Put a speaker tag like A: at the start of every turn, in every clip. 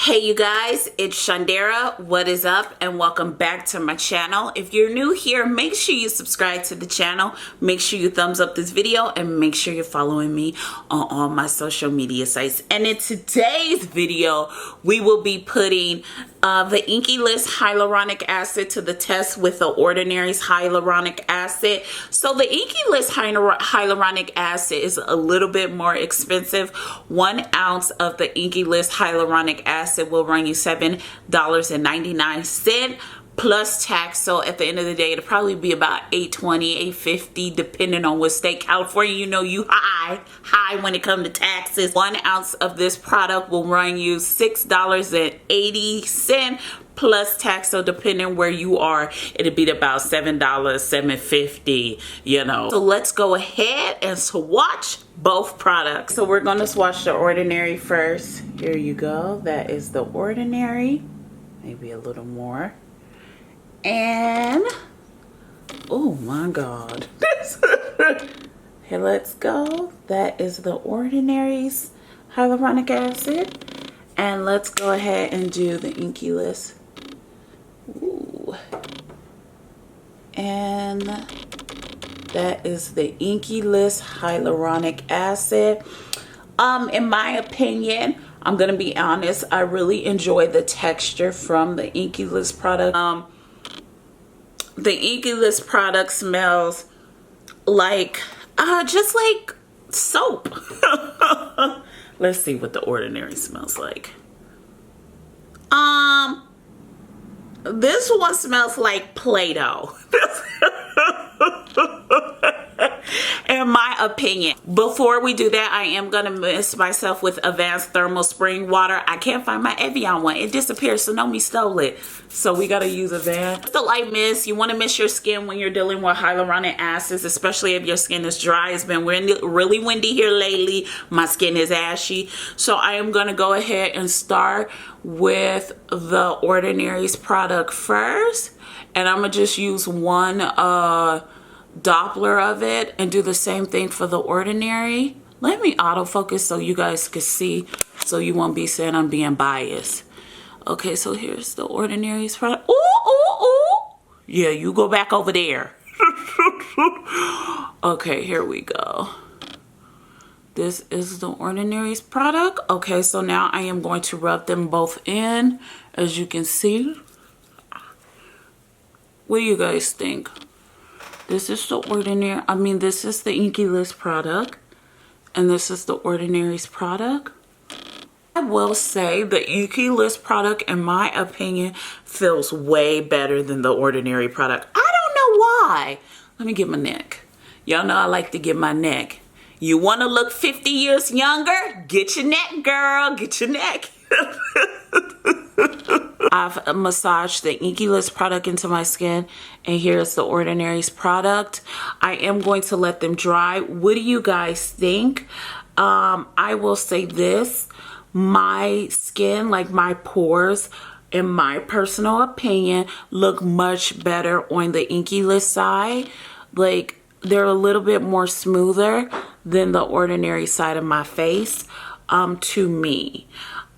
A: Hey you guys, it's Shandera. What is up? And welcome back to my channel. If you're new here, make sure you subscribe to the channel. Make sure you thumbs up this video and make sure you're following me on all my social media sites. And in today's video, we will be putting the Inkey List Hyaluronic Acid to the test with the Ordinary's Hyaluronic Acid. So the Inkey List Hyaluronic Acid is a little bit more expensive. 1 ounce of the Inkey List Hyaluronic Acid will run you $7.99 plus tax. So at the end of the day, it'll probably be about $8.20, $8.50, depending on what state. California, you know, you high when it comes to taxes. 1 ounce of this product will run you $6.80 plus tax. So depending where you are, it'll be about $7, $7.50, you know. So let's go ahead and swatch both products. So we're going to swatch the Ordinary first. Here you go. That is the Ordinary. Maybe a little more. And oh my god. Here, let's go. That is the Ordinary's Hyaluronic Acid. And let's go ahead and do the Inkey List. Ooh. And that is the Inkey List Hyaluronic Acid. In my opinion, I'm gonna be honest, I really enjoy the texture from the Inkey List product. The Inkey List product smells like just like soap. Let's see what the Ordinary smells like. This one smells like Play-Doh. In my opinion. Before we do that, I am gonna mist myself with Advanced Thermal Spring Water. I can't find my Evian one. It disappeared. Sonomi stole it. So we gotta use Advanced. The light mist. You want to mist your skin when you're dealing with hyaluronic acids, especially if your skin is dry. It's been really windy here lately. My skin is ashy. So I am gonna go ahead and start with the Ordinary's product first. And I'm gonna just use one Doppler of it and do the same thing for the Ordinary. Let me autofocus so you guys can see, so you won't be saying I'm being biased. Okay, so here's the Ordinary's product. Ooh, ooh, ooh. Yeah, you go back over there. Okay, here we go. This is the Ordinary's product. Okay, so now I am going to rub them both in, as you can see. What do you guys think? This is the Ordinary, this is the Inkey List product, and this is the Ordinary's product. I will say the Inkey List product, in my opinion, feels way better than the Ordinary product. I don't know why. Let me get my neck. Y'all know I like to get my neck. You want to look 50 years younger? Get your neck, girl. Get your neck. I've massaged the Inkey List product into my skin, and here's the Ordinary's product. I am going to let them dry. What do you guys think? I will say this. My skin, like my pores, in my personal opinion, look much better on the Inkey List side. Like, they're a little bit more smoother than the Ordinary side of my face, to me.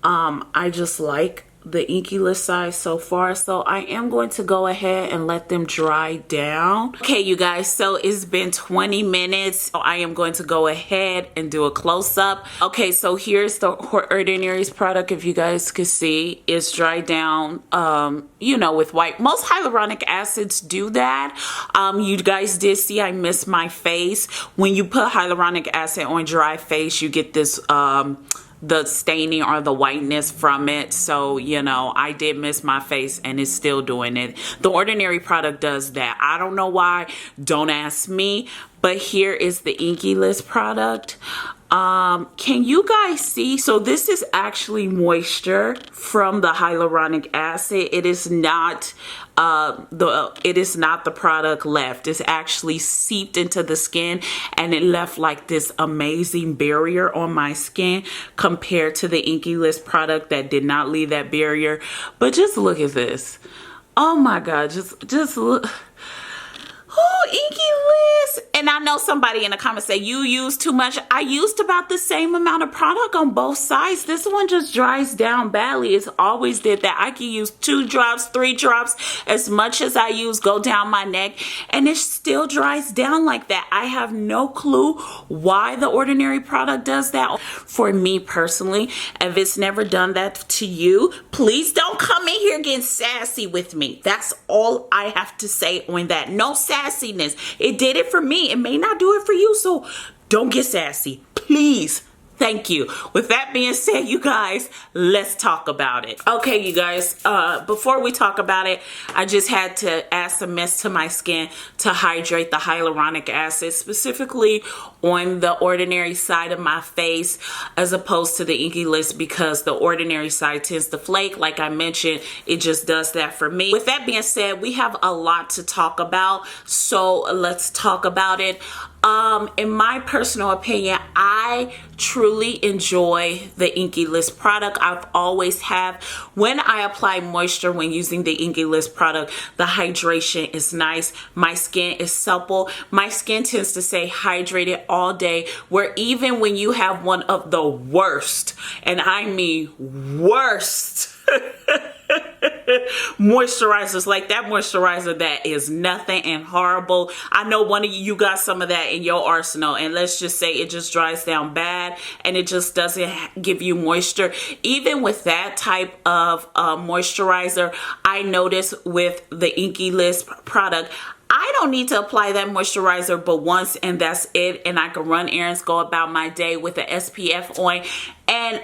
A: I just like the Inkey List side so far, so I am going to go ahead and let them dry down. Okay, you guys, so it's been 20 minutes. So I am going to go ahead and do a close-up. Okay, so here's the Ordinary's product. If you guys can see, it's dried down, you know, with white. Most hyaluronic acids do that. You guys did see I missed my face. When you put hyaluronic acid on dry face, you get this the staining or the whiteness from it. So, you know, I did miss my face and it's still doing it. The Ordinary product does that. I don't know why. Don't ask me. But here is the Inkey List product. Can you guys see? So this is actually moisture from the hyaluronic acid. It is not the product left. It's actually seeped into the skin, and it left like this amazing barrier on my skin compared to the Inkey List product that did not leave that barrier. But just look at this. Oh my god, just look. Oh, Inkey List, and I know somebody in the comments say you use too much. I used about the same amount of product on both sides. This one just dries down badly. It's always did that. I can use 2 drops, 3 drops, as much as I use go down my neck, and it still dries down like that. I have no clue why the Ordinary product does that. For me personally, if it's never done that to you, please don't come in here getting sassy with me. That's all I have to say on that. No sassiness. It did it for me. It may not do it for you, so don't get sassy, please. Thank you. With that being said, you guys, let's talk about it. Okay, you guys, before we talk about it, I just had to add some mist to my skin to hydrate the hyaluronic acid, specifically on the Ordinary side of my face as opposed to the Inkey list, because the Ordinary side tends to flake. Like I mentioned, it just does that for me. With that being said, we have a lot to talk about, so let's talk about it. In my personal opinion, I truly enjoy the Inkey List product. I've always have. When I apply moisture when using the Inkey List product, the hydration is nice. My skin is supple. My skin tends to stay hydrated all day, where even when you have one of the worst, and I mean worst, moisturizers, like that moisturizer that is nothing and horrible. I know one of you got some of that in your arsenal, and let's just say it just dries down bad and it just doesn't give you moisture. Even with that type of moisturizer, I notice with the Inkey List product, I don't need to apply that moisturizer but once, and that's it, and I can run errands, go about my day with the SPF on, and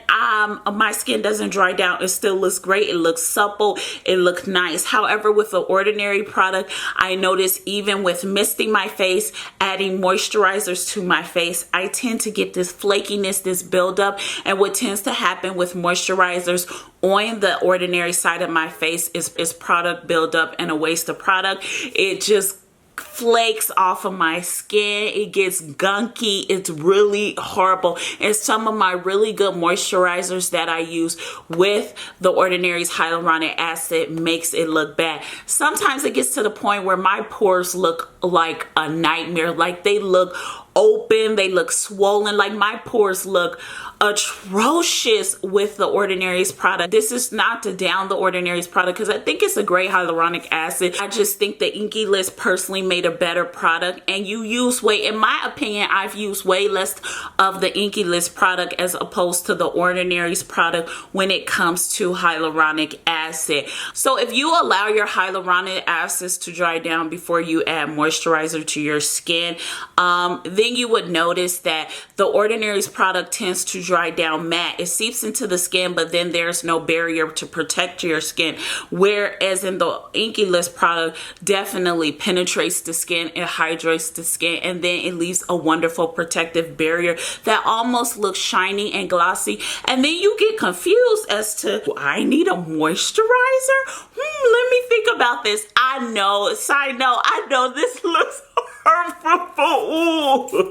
A: my skin doesn't dry down. It still looks great. It looks supple. It looks nice. However, with the Ordinary product, I notice even with misting my face, adding moisturizers to my face, I tend to get this flakiness, this buildup, and what tends to happen with moisturizers on the Ordinary side of my face is product buildup and a waste of product. It just flakes off of my skin. It gets gunky. It's really horrible. And some of my really good moisturizers that I use with the Ordinary's hyaluronic acid makes it look bad. Sometimes it gets to the point where my pores look like a nightmare. Like they look open, they look swollen, like my pores look atrocious with the Ordinary's product. This is not to down the Ordinary's product, because I think it's a great hyaluronic acid. I just think the Inkey List personally made a better product, and you use way, in my opinion, I've used way less of the Inkey List product as opposed to the Ordinary's product when it comes to hyaluronic acid. So if you allow your hyaluronic acids to dry down before you add moisturizer to your skin, then you would notice that the Ordinary's product tends to dry down matte. It seeps into the skin, but then there's no barrier to protect your skin. Whereas in the Inkey List product, definitely penetrates the skin, it hydrates the skin, and then it leaves a wonderful protective barrier that almost looks shiny and glossy. And then you get confused as to, do I need a moisturizer? Let me think about this. I know, side note, I know this looks horrible.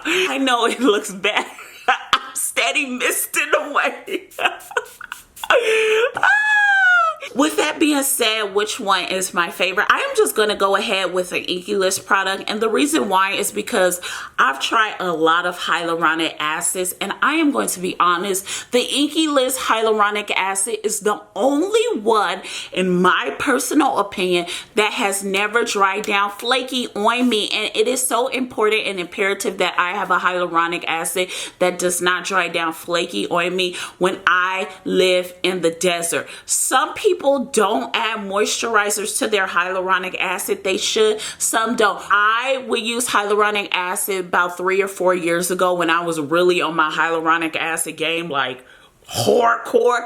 A: I know it looks bad. I'm steady misting away. With that being said, which one is my favorite? I am just going to go ahead with an Inkey List product, and the reason why is because I've tried a lot of hyaluronic acids, and I am going to be honest, the Inkey List hyaluronic acid is the only one, in my personal opinion, that has never dried down flaky on me. And it is so important and imperative that I have a hyaluronic acid that does not dry down flaky on me when I live in the desert. Some people don't add moisturizers to their hyaluronic acid. They should. Some don't. I would use hyaluronic acid about 3 or 4 years ago when I was really on my hyaluronic acid game, like hardcore.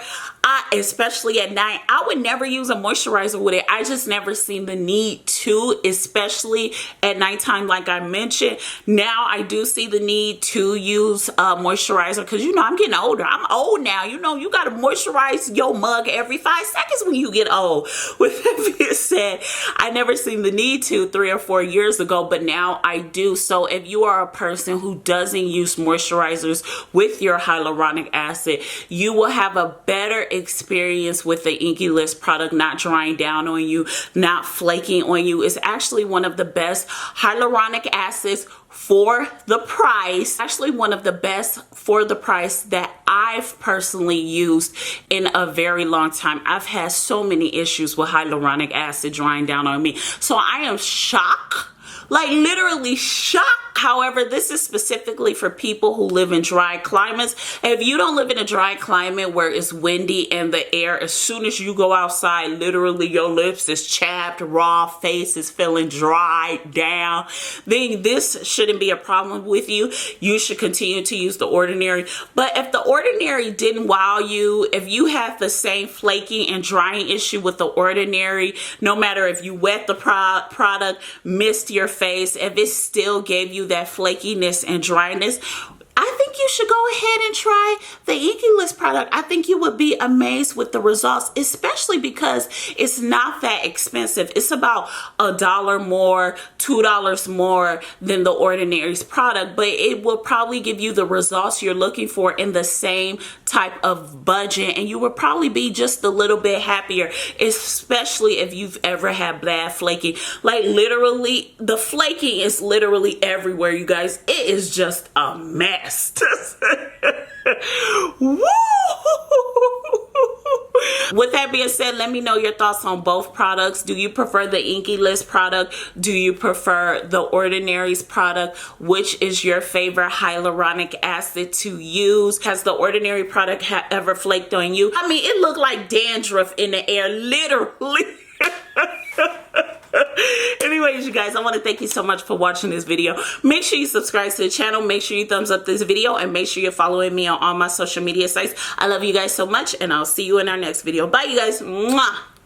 A: Especially at night, I would never use a moisturizer with it. I just never seen the need to, especially at nighttime, like I mentioned. Now I do see the need to use moisturizer, because you know I'm getting older. I'm old now. You know you got to moisturize your mug every 5 seconds when you get old. With that being said, I never seen the need to 3 or 4 years ago, but now I do. So if you are a person who doesn't use moisturizers with your hyaluronic acid, you will have a better experience with the Inkey List product not drying down on you, not flaking on you. It's actually one of the best hyaluronic acids for the price. Actually one of the best for the price that I've personally used in a very long time. I've had so many issues with hyaluronic acid drying down on me. So I am shocked, like literally shocked. However, this is specifically for people who live in dry climates. If you don't live in a dry climate where it's windy and the air, as soon as you go outside, literally your lips is chapped, raw, face is feeling dry down, then this shouldn't be a problem with you. You should continue to use the Ordinary. But if the Ordinary didn't wow you, if you have the same flaking and drying issue with the Ordinary, no matter if you wet the product, mist your face, if it still gave you that flakiness and dryness, I think you should go ahead and try the Inkey List product. I think you would be amazed with the results, especially because it's not that expensive. It's about $1 more, $2 more than the Ordinary's product, but it will probably give you the results you're looking for in the same type of budget, and you will probably be just a little bit happier, especially if you've ever had bad flaking. Like literally, the flaking is literally everywhere, you guys. It is just a mess. Woo! With that being said, let me know your thoughts on both products. Do you prefer the Inkey List product? Do you prefer the Ordinary's product? Which is your favorite hyaluronic acid to use? Has the Ordinary product ever flaked on you? I mean, it looked like dandruff in the air, literally. Anyways, you guys, I want to thank you so much for watching this video. Make sure you subscribe to the channel. Make sure you thumbs up this video, and make sure you're following me on all my social media sites. I love you guys so much, and I'll see you in our next video. Bye, you guys. Mwah.